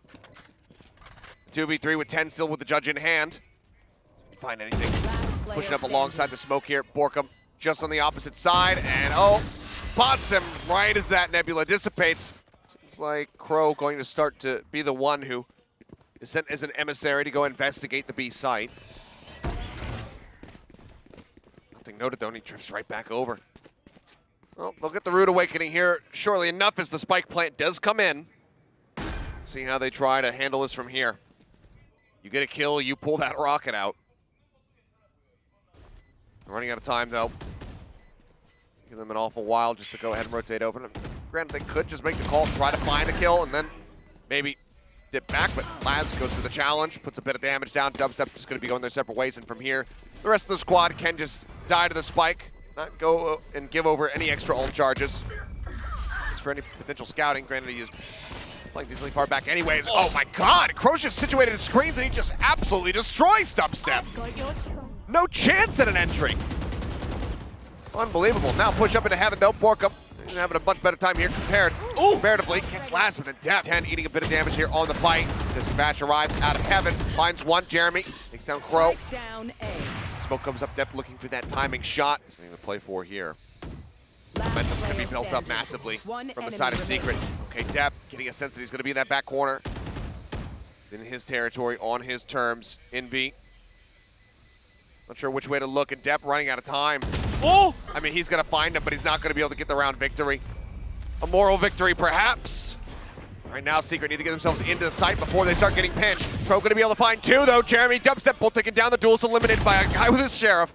Speaker 1: 2v3 with 10 still with the judge in hand. Find anything. Pushing up alongside the smoke here. Borkum just on the opposite side. And oh, spots him right as that nebula dissipates. Seems like Crow going to start to be the one who is sent as an emissary to go investigate the B site. Nothing noted though, and he drifts right back over. Well, they'll get the Rude Awakening here shortly enough as the spike plant does come in. See how they try to handle this from here. You get a kill, you pull that rocket out. Running out of time though. Give them an awful while just to go ahead and rotate over. Granted, they could just make the call, try to find a kill, and then maybe dip back, but Laz goes for the challenge, puts a bit of damage down. Dubstep just going to be going their separate ways, and from here, the rest of the squad can just die to the spike, not go and give over any extra ult charges. As for any potential scouting, granted he is playing decently far back anyways. Oh my god, Crow's just situated in screens, and he just absolutely destroys Dubstep. No chance at an entry. Unbelievable. Now push up into heaven though. Borkum is having a much better time here comparatively. Gets Laz with a depth. 10 eating a bit of damage here on the fight. Jesse Bash arrives out of heaven. Finds one. Jeremy takes down Crow. Smoke comes up. Depp looking for that timing shot. Something to play for here. Momentum can be built up massively from the side of Secret. Okay, Depp getting a sense that he's going to be in that back corner. In his territory, on his terms. Envy. Not sure which way to look, and Depp running out of time. Oh! I mean, he's going to find him, but he's not going to be able to get the round victory. A moral victory, perhaps. Right now, Secret need to get themselves into the site before they start getting pinched. Pro going to be able to find 2, though. Jeremy, Dubstep, both taking down. The duel's eliminated by a guy with his sheriff.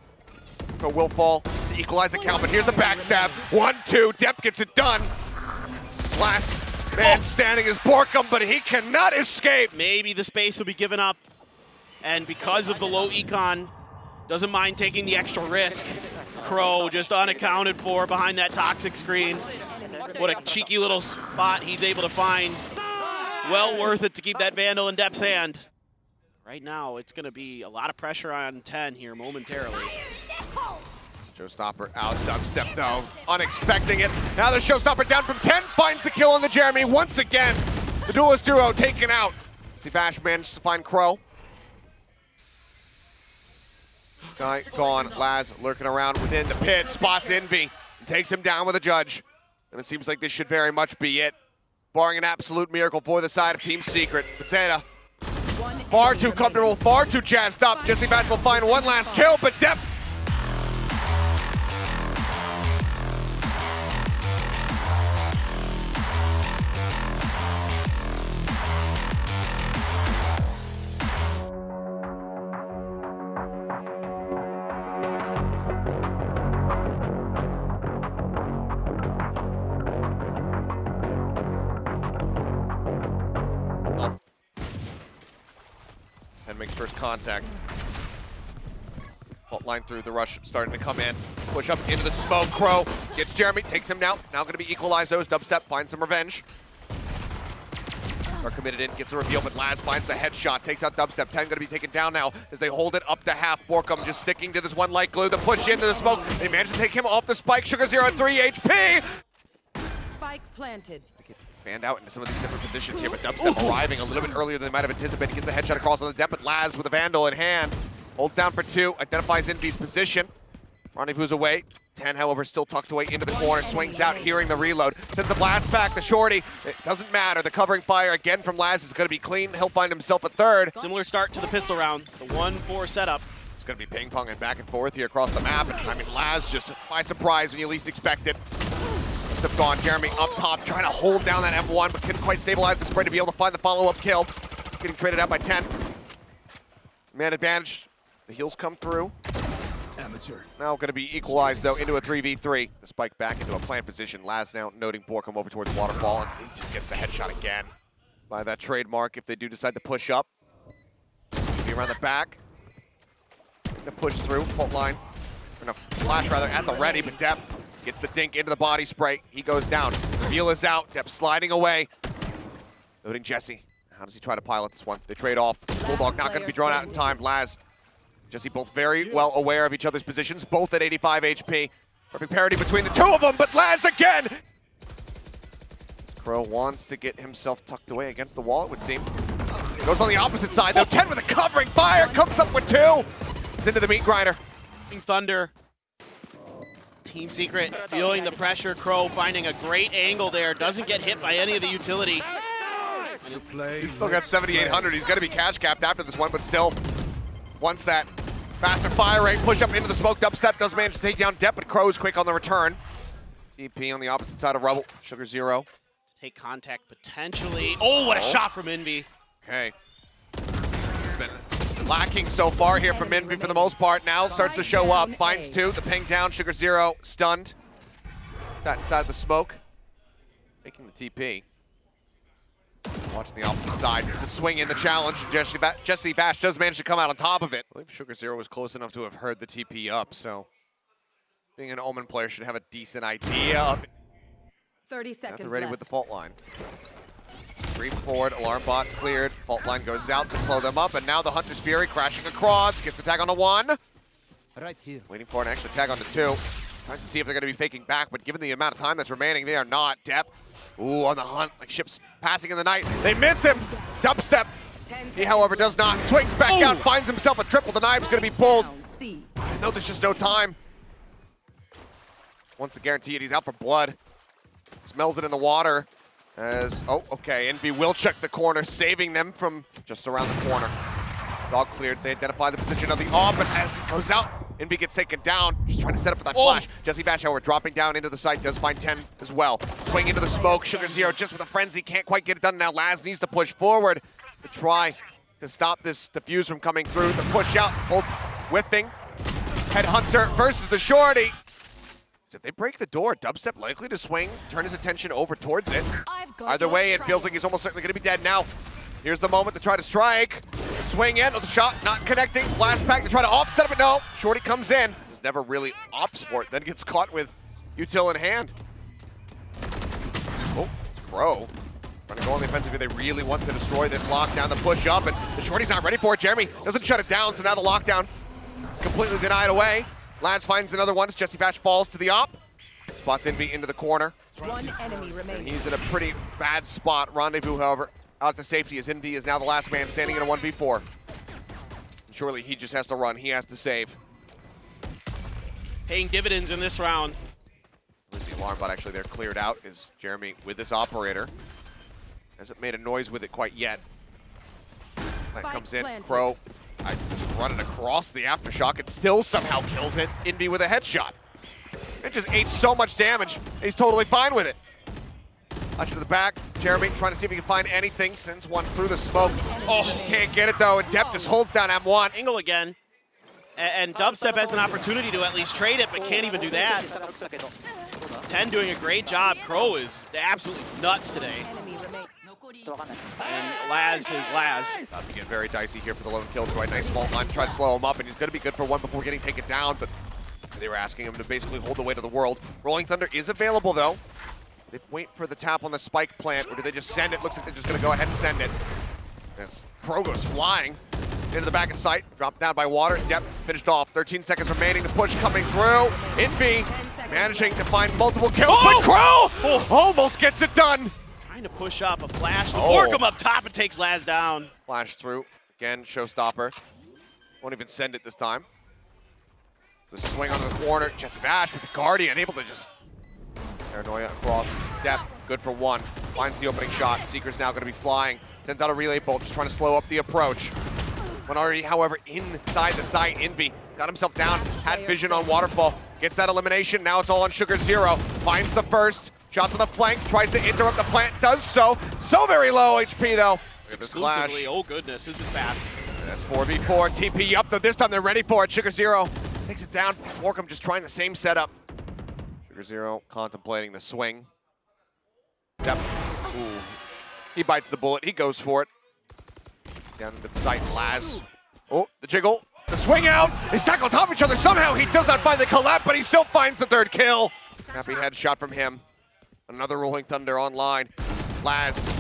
Speaker 1: Pro will fall to equalize the count, but here's the backstab. 1-2, Depp gets it done. His last man standing is Borkum, but he cannot escape.
Speaker 2: Maybe the space will be given up, and because of the low econ, doesn't mind taking the extra risk. Crow just unaccounted for behind that toxic screen. What a cheeky little spot he's able to find. Well worth it to keep that Vandal in Depp's hand. Right now, it's going to be a lot of pressure on 10 here momentarily.
Speaker 1: Showstopper out, Dubstep though, unexpecting it. Now the Showstopper down from 10, finds the kill on the Jeremy once again. The duelist duo taken out. See Vash managed to find Crow. Sky gone. Laz lurking around within the pit. Spots Envy. And takes him down with a judge. And it seems like this should very much be it. Barring an absolute miracle for the side of Team Secret. But ZETA, far too comfortable, far too jazzed up. Jesse Batch will find one last kill, but Dep. And makes first contact. Fault line through the rush starting to come in. Push up into the smoke. Crow gets Jeremy, takes him down. Now going to be equalized though as Dubstep finds some revenge. Are committed in, gets the reveal, but Laz finds the headshot, takes out Dubstep. 10 going to be taken down now as they hold it up to half. Borkum just sticking to this one light glue. The push into the smoke. They manage to take him off the spike. Sugar Zero at 3 HP.
Speaker 3: Spike planted.
Speaker 1: Fanned out into some of these different positions here, but Dubstep arriving a little bit earlier than they might have anticipated. Gets the headshot across on the depth, but Laz with a Vandal in hand. Holds down for 2, identifies Envy's position. Rendezvous away. 10, however, still tucked away into the corner. Swings out, hearing the reload. Sends a blast back, the shorty. It doesn't matter. The covering fire again from Laz is going to be clean. He'll find himself a third.
Speaker 2: Similar start to the pistol round. The 1-4 setup.
Speaker 1: It's going to be ping-ponging back and forth here across the map. And I mean, Laz just by surprise when you least expect it. Have gone. Jeremy up top, trying to hold down that M1, but couldn't quite stabilize the spray to be able to find the follow-up kill. Getting traded out by 10. Man advantage. The heals come through.
Speaker 4: Amateur.
Speaker 1: Now going to be equalized, though, into a 3v3. The spike back into a plant position. Laz now noting Borkum over towards Waterfall, and he just gets the headshot again. By that trademark, if they do decide to push up. Be around the back. Gonna push through, fault line. Gonna flash, rather, at the ready, but Dep gets the dink into the body spray. He goes down. Reveal is out. Dep sliding away. Noting Jesse. How does he try to pilot this one? They trade off. Bulldog not going to be drawn out in time. Laz, Jesse both very well aware of each other's positions, both at 85 HP. Perfect parity between the two of them, but Laz again! Crow wants to get himself tucked away against the wall, it would seem. Goes on the opposite side, though. 10 with a covering fire, comes up with 2. It's into the meat grinder.
Speaker 2: Thunder. Team Secret feeling the pressure. Crow finding a great angle there. Doesn't get hit by any of the utility.
Speaker 1: He's still got 7,800. He's going to be cash capped after this one, but still wants that faster fire rate. Push up into the smoke. Dubstep does manage to take down Dep, but Crow's quick on the return. TP on the opposite side of Rebel. Sugar Zero.
Speaker 2: Take contact potentially. Oh, what a shot from Envy.
Speaker 1: Okay. It's been lacking so far here from Envy for the most part. Now starts to show up. Finds 2. The ping down. Sugar Zero stunned. Got inside the smoke. Making the TP. Watching the opposite side. The swing in the challenge. Jesse Bash does manage to come out on top of it. I believe Sugar Zero was close enough to have heard the TP up, so being an Omen player should have a decent idea of it.
Speaker 3: 30 seconds
Speaker 1: They're ready
Speaker 3: left.
Speaker 1: with the fault line. Scream forward, alarm bot cleared. Fault line goes out to slow them up, and now the Hunter's Fury crashing across. Gets the tag on the 1.
Speaker 4: Right here.
Speaker 1: Waiting for an extra tag on the 2. Tries to see if they're going to be faking back, but given the amount of time that's remaining, they are not. Dep, ooh, on the hunt, like ships passing in the night. They miss him. Dubstep. He, however, does not. Swings back out, finds himself a triple. The knife's going to be pulled. I know there's just no time. Wants to guarantee it. He's out for blood. Smells it in the water. As, oh, okay, Envy will check the corner, saving them from just around the corner. Dog cleared. They identify the position of the AWP, but as it goes out, Envy gets taken down. Just trying to set up for that flash. Jesse Bash, however, dropping down into the site, does find 10 as well. Swing into the smoke. Sugar Zero just with a frenzy. Can't quite get it done now. Laz needs to push forward to try to stop this defuse from coming through. The push out, both whipping. Headhunter versus the shorty. If they break the door, Dubstep likely to swing, turn his attention over towards it. Either way, it feels like he's almost certainly going to be dead now. Here's the moment to try to strike. Swing in, the shot not connecting. Blast back to try to offset it, but no. Shorty comes in. Just never really opts for it, then gets caught with util in hand. Oh, Crow. Trying to go on the offensive. They really want to destroy this lockdown. The push up, and the Shorty's not ready for it. Jeremy doesn't shut it down, so now the lockdown completely denied away. Lance finds another one as Jesse Bash falls to the op. Spots Envy into the corner.
Speaker 3: One enemy
Speaker 1: And
Speaker 3: remaining.
Speaker 1: he's in a pretty bad spot. Rendezvous, however, out to safety as Envy is now the last man standing in a 1v4. Surely he just has to run. He has to save.
Speaker 2: paying dividends in this round.
Speaker 1: The alarm bot actually there cleared out is Jeremy with this operator. Hasn't made a noise with it quite yet. That comes in, Crow. I just run it across the aftershock. It still somehow kills it. Indy with a headshot. It just ate so much damage. He's totally fine with it. Flash to the back. Jeremy trying to see if he can find anything. Sends one through the smoke. Oh, can't get it though. And Depp just holds down M1.
Speaker 2: Angle again. And Dubstep has an opportunity to at least trade it, but can't even do that. 10 doing a great job. Crow is absolutely nuts today. And Laz is Laz.
Speaker 1: About to get very dicey here for the lone killjoy. Nice small line to try to slow him up, and he's going to be good for one before getting taken down, but they were asking him to basically hold the weight of the world. Rolling Thunder is available, though. They wait for the tap on the spike plant, or do they just send it? Looks like they're just going to go ahead and send it. As Crow goes flying into the back of sight, dropped down by water. Depp finished off. 13 seconds remaining. The push coming through. Envy managing to find multiple kills, but Crow almost gets it done.
Speaker 2: Trying to push up a flash. The Borkum up top and takes Laz down.
Speaker 1: Flash through. Again, showstopper. Won't even send it this time. It's a swing onto the corner. Jesse Bash with the Guardian, able to just paranoia across. Depp, good for one. Finds the opening shot. Seeker's now going to be flying. Sends out a relay bolt, just trying to slow up the approach. When already, however, inside the site, Envy got himself down, had vision on Waterfall, gets that elimination. Now it's all on Sugar Zero. Finds the first. Shots on the flank, tries to interrupt the plant, does so. So very low HP though. Look at this clash.
Speaker 2: Oh goodness, this is fast.
Speaker 1: That's 4v4, TP up though. This time they're ready for it. Sugar Zero takes it down. Borkum just trying the same setup. Sugar Zero contemplating the swing. Yep. Ooh. He bites the bullet, he goes for it. Down into the site, Laz. Oh, the jiggle, the swing out. They stack on top of each other somehow. He does not find the collab, but he still finds the third kill. Happy headshot from him. Another Rolling Thunder online. Laz,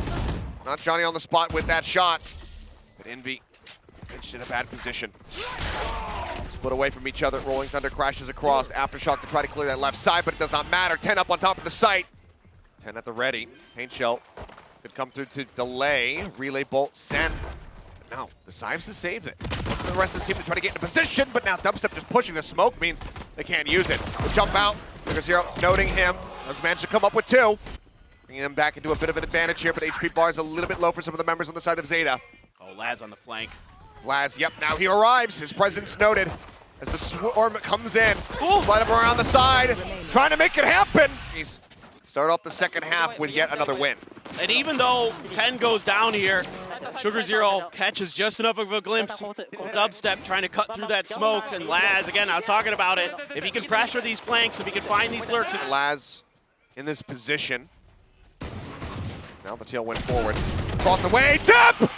Speaker 1: not Johnny on the spot with that shot. But Envy pitched in a bad position. Split away from each other. Rolling Thunder crashes across. Aftershock to try to clear that left side, but it does not matter. 10 up on top of the site. 10 at the ready. Paint shell could come through to delay. Relay bolt send. But no, the Sives to save it. What's the rest of the team to try to get into position, but now Dubstep just pushing the smoke means they can't use it. We'll jump out. Sugar Zero noting him. Has managed to come up with two. Bringing them back into a bit of an advantage here, but HP bar is a little bit low for some of the members on the side of Zeta.
Speaker 2: Oh, Laz on the flank.
Speaker 1: Laz, yep, now he arrives. His presence noted as the swarm comes in. Slide him around the side, trying to make it happen. He's start off the second half with yet another win.
Speaker 2: And even though 10 goes down here, Sugar Zero catches just enough of a glimpse of Dubstep trying to cut through that smoke. And Laz, again, I was talking about it. If he can pressure these flanks, if he can find these lurks.
Speaker 1: Laz in this position. Now the tail went forward. Cross the way, Depp!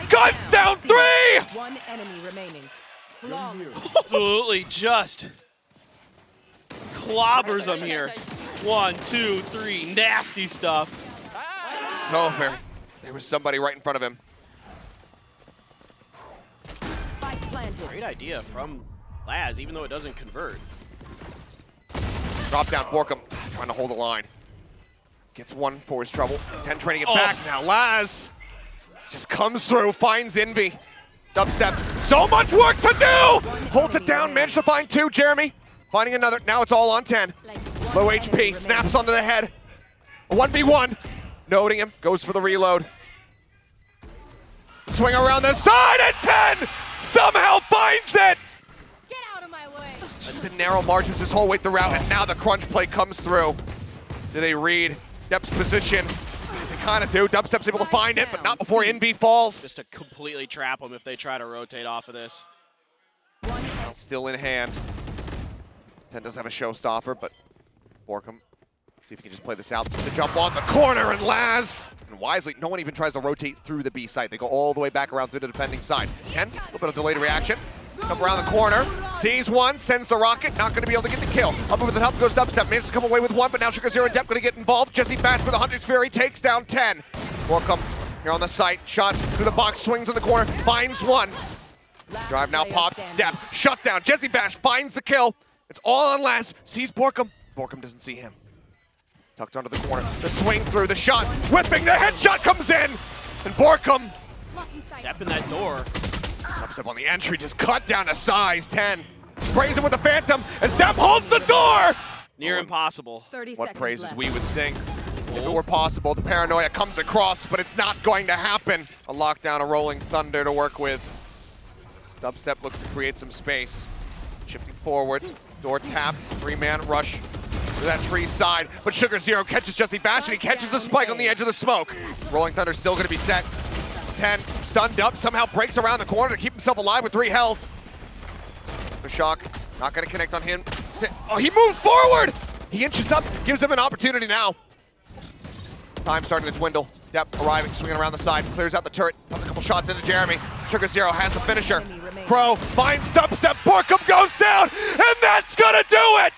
Speaker 1: Guns down 3!
Speaker 3: One enemy remaining. Flawless.
Speaker 2: Absolutely just clobbers him here. 1, 2, 3, nasty stuff.
Speaker 1: So very. There was somebody right in front of him.
Speaker 3: Spike planted.
Speaker 2: Great idea from Laz, even though it doesn't convert.
Speaker 1: Drop down, Borkum, trying to hold the line. Gets one for his trouble. 10 training it back now. Laz just comes through, finds Envy. Dubstep, so much work to do! Holds it down, managed to find two, Jeremy. Finding another, now it's all on 10. Low HP, snaps onto the head. A 1v1. Noting him, goes for the reload. Swing around the side, and 10 somehow finds it!
Speaker 5: Get out of my way!
Speaker 1: Just the narrow margins this whole way throughout, and now the crunch play comes through. Do they read Depp's position? They kind of do. Dubstep's able to find it, but not before Envy falls.
Speaker 2: Just to completely trap him if they try to rotate off of this.
Speaker 1: Still in hand. 10 does have a showstopper, but Borkum, see if he can just play this out. The jump on the corner, and Laz, and wisely, no one even tries to rotate through the B site. They go all the way back around through the defending side. 10, a little bit of delayed reaction. Come around the corner, sees one, sends the rocket, not going to be able to get the kill. Up over the top goes Dubstep, manages to come away with one, but now Sugar Zero and Depp going to get involved. Jesse Bash with a Hunter's Fury takes down 10. Borkum here on the site, shots through the box, swings in the corner, finds one. Drive now popped, Depp, shut down. Jesse Bash finds the kill. It's all on Laz, sees Borkum. Borkum doesn't see him. Tucked onto the corner, the swing through, the shot, whipping, the headshot comes in! And Borkum,
Speaker 2: Depp in that door.
Speaker 1: Dubstep on the entry, just cut down to size. 10 sprays him with the Phantom as Depp holds the door!
Speaker 2: Near impossible.
Speaker 3: 30
Speaker 1: What
Speaker 3: seconds
Speaker 1: praises
Speaker 3: left.
Speaker 1: we would sing if it were possible. The paranoia comes across, but it's not going to happen. A lockdown, a rolling thunder to work with. Dubstep looks to create some space. Shifting forward, door tapped, three-man rush to that tree side, but Sugar Zero catches Jesse Bash and he catches the spike on the edge of the smoke. Rolling Thunder still going to be set. 10, stunned up, somehow breaks around the corner to keep himself alive with 3 health. The shock, not going to connect on him. Oh, he moves forward! He inches up, gives him an opportunity now. Time starting to dwindle. Yep, arriving, swinging around the side, clears out the turret, puts a couple shots into Jeremy. Sugar Zero has the finisher. Crow finds Dubstep, Borkum goes down, and that's gonna do it!